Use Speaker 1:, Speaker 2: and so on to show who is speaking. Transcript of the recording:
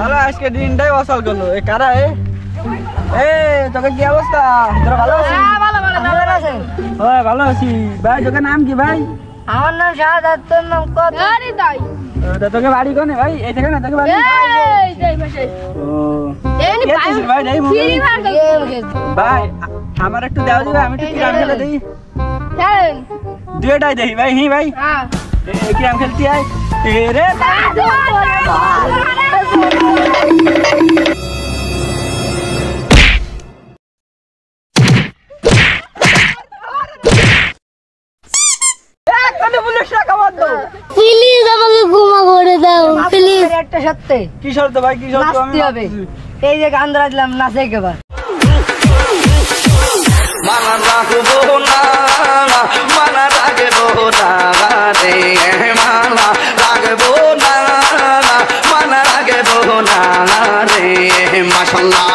Speaker 1: আরে আজকে দিনটাই অসল করলো এ কারা এ তোকে কি অবস্থা তোরা ভালো আছিস?
Speaker 2: হ্যাঁ ভালো আছেন?
Speaker 1: হ্যাঁ ভালো আছি ভাই। তোকে নাম কি ভাই?
Speaker 2: আমার নাম শাহাদাত। তোর নাম কত? আরে তাই
Speaker 1: তোকে বাড়ি কোনে ভাই? এই থেকে না তোকে বাড়ি
Speaker 2: এই যাই ভাই।
Speaker 1: ও
Speaker 2: এই নি
Speaker 1: ভাই যাই
Speaker 2: ফ্রি মার
Speaker 1: ভাই আমার একটু দাও দিবে আমি একটু ক্যারাম খেলে দেই।
Speaker 2: খেলেন
Speaker 1: দুইটাই দেই ভাই। হি ভাই
Speaker 2: হ্যাঁ
Speaker 1: ক্যারাম খেলতে আয় রে
Speaker 2: প্লিজ আমাকে ঘুমা করে দাও প্লিজ। একটা সত্যি
Speaker 1: কি শর্ত ভাই? কি শর্ত?
Speaker 2: নাচতে হবে। এই যে গান ধরা দিলাম নাচে একবার।
Speaker 3: মানা রাখবো না মানা রাখবো না রে মানা রাখবো না মানা রাখবো না রে মাশাআল্লাহ।